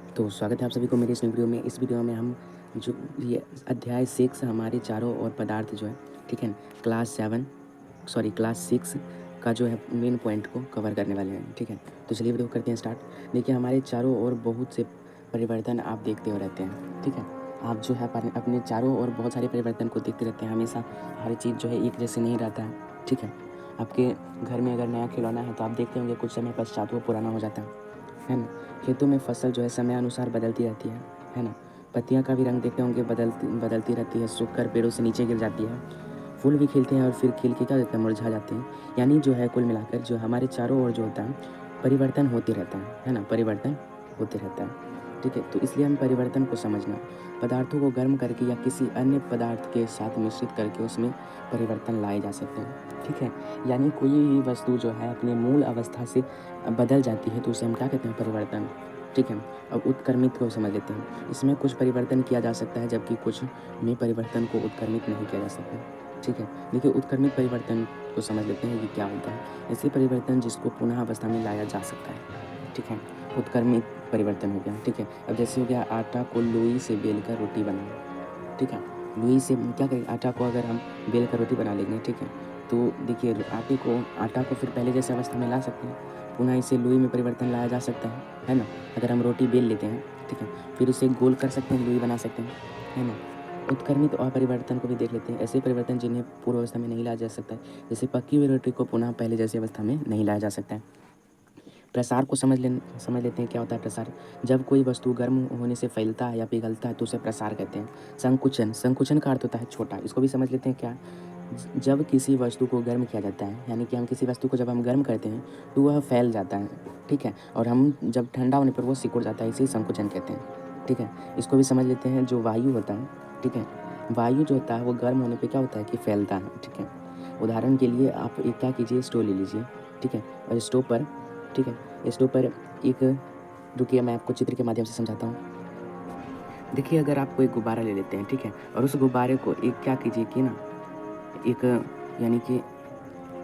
तो स्वागत है आप सभी को मेरे इस वीडियो में। इस वीडियो में हम जो ये अध्याय 6 हमारे चारों ओर पदार्थ जो है, ठीक है, क्लास 6 का जो है मेन पॉइंट को कवर करने वाले हैं, ठीक है। तो चलिए वीडियो करते हैं स्टार्ट। देखिए हमारे चारों ओर बहुत से परिवर्तन आप देखते हो रहते हैं, ठीक है। आप जो है अपने चारों ओर बहुत सारे परिवर्तन को देखते रहते हैं। हमेशा हर चीज़ जो है एक जैसे नहीं रहता है, ठीक है। आपके घर में अगर नया खिलौना है तो आप देखते होंगे कुछ समय पश्चात वो पुराना हो जाता है ना। खेतों में फसल जो है समय अनुसार बदलती रहती है ना। पत्तियां का भी रंग देखते होंगे बदलती रहती है, सूख कर पेड़ों से नीचे गिर जाती है। फूल भी खिलते हैं और फिर खिल के क्या होता है, मुरझा जाते हैं। यानी जो है कुल मिलाकर जो हमारे चारों ओर जो होता है परिवर्तन होते रहता है ना, परिवर्तन होते रहता है, ठीक है। तो इसलिए हम परिवर्तन को समझना, पदार्थों को गर्म करके या किसी अन्य पदार्थ के साथ मिश्रित करके उसमें परिवर्तन लाए जा सकते हैं, ठीक है। यानी कोई भी वस्तु जो है अपने मूल अवस्था से बदल जाती है तो उसे हम क्या कहते हैं, परिवर्तन, ठीक है। अब उत्क्रमित को समझ लेते हैं। इसमें कुछ परिवर्तन किया जा सकता है जबकि कुछ में परिवर्तन को उत्क्रमित नहीं किया जा सकता, ठीक है। देखिए उत्क्रमित परिवर्तन को समझ लेते हैं, ये क्या होता है। ऐसे परिवर्तन जिसको पुनः अवस्था में लाया जा सकता है, ठीक है। उत्क्रमित परिवर्तन हो गया, ठीक है। अब जैसे हो गया आटा को लोई से बेलकर रोटी बनाना, ठीक है। लोई से क्या करें, आटा को अगर हम बेलकर रोटी बना लेंगे, ठीक है, तो देखिए आटा को फिर पहले जैसे अवस्था में ला सकते हैं, पुनः इसे लोई में परिवर्तन लाया जा सकता है ना। अगर हम रोटी बेल लेते हैं, ठीक है, फिर इसे गोल कर सकते हैं, लोई बना सकते हैं, है ना। उत्क्रमित और परिवर्तन को भी देख लेते हैं। ऐसे परिवर्तन जिन्हें पूर्व अवस्था में नहीं लाया जा सकता है, जैसे पकी हुई रोटी को पुनः पहले जैसी अवस्था में नहीं लाया जा सकता है। प्रसार को समझ लेते हैं, क्या होता है प्रसार। जब कोई वस्तु गर्म होने से फैलता है या पिघलता है तो उसे प्रसार कहते हैं। संकुचन का अर्थ होता है छोटा, इसको भी समझ लेते हैं क्या। जब किसी वस्तु को गर्म किया जाता है, यानी कि हम किसी वस्तु को जब हम गर्म करते हैं तो वह फैल जाता है, ठीक है, और हम जब ठंडा होने पर वो सिकुड़ जाता है, इसे संकुचन कहते हैं, ठीक है। इसको भी समझ लेते हैं। जो वायु होता है, ठीक है, वायु जो होता है वो गर्म होने पर क्या होता है कि फैलता है, ठीक है। उदाहरण के लिए आप एक क्या कीजिए, स्टोव ले लीजिए, ठीक है, और स्टोव पर, ठीक है, स्टोव पर एक, रुकिए मैं आपको चित्र के माध्यम से समझाता हूँ। देखिए अगर आप कोई गुब्बारा ले लेते हैं, ठीक है, और उस गुब्बारे को एक क्या कीजिए कि ना, एक, यानी कि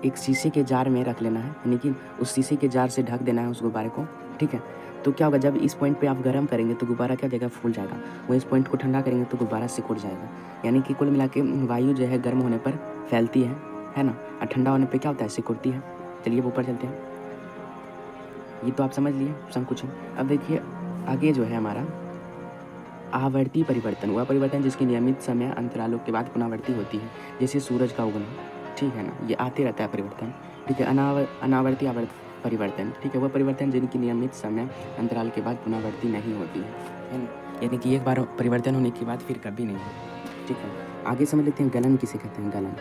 एक शीशे के जार में रख लेना है, यानी कि उस शीशे के जार से ढक देना है उस गुब्बारे को, ठीक है। तो क्या होगा, जब इस पॉइंट पे आप गर्म करेंगे तो गुब्बारा क्या देगा, फूल जाएगा। वहीं इस पॉइंट को ठंडा करेंगे तो गुब्बारा सिकुड़ जाएगा। यानी कि कुल मिला के वायु जो है गर्म होने पर फैलती है ना, और ठंडा होने पर क्या होता है, सिकुड़ती है। चलिए अब ऊपर चलते हैं। ये तो आप समझ लिए संकुचन। अब देखिए आगे जो है हमारा आवर्ती परिवर्तन, वह परिवर्तन जिसकी नियमित समय अंतरालों के बाद पुनरावृत्ति होती है, जैसे सूरज का उगना, ठीक है ना, ये आते रहता है परिवर्तन, ठीक है। अनावर्ती आवर्त परिवर्तन, ठीक है, वह परिवर्तन जिनकी नियमित समय अंतराल के बाद पुनरावृत्ति नहीं होती है ना। यानी कि एक बार परिवर्तन होने के बाद फिर कभी नहीं, ठीक है। आगे समझ लेते हैं गलन किसे कहते हैं। गलन,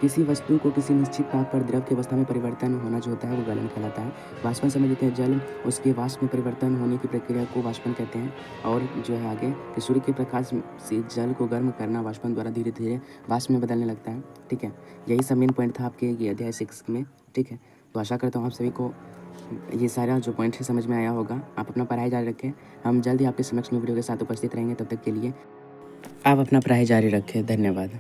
किसी वस्तु को किसी निश्चित ताप पर द्रव की अवस्था में परिवर्तन होना जो होता है वो गलन कहलाता है। वाष्पन समझ लेते हैं। जल उसके वाष्प में परिवर्तन होने की प्रक्रिया को वाष्पन कहते हैं। और जो है आगे कि सूर्य के प्रकाश से जल को गर्म करना वाष्पन द्वारा धीरे धीरे वाष्प में बदलने लगता है, ठीक है। यही सब मेन पॉइंट था आपके ये अध्याय 6 में, ठीक है। तो आशा करता हूँ आप सभी को ये सारा जो पॉइंट है समझ में आया होगा। आप अपना पढ़ाई जारी रखें। हम जल्द ही आपके समक्ष न्यू वीडियो के साथ उपस्थित रहेंगे। तब तक के लिए आप अपना पढ़ाई जारी रखें। धन्यवाद।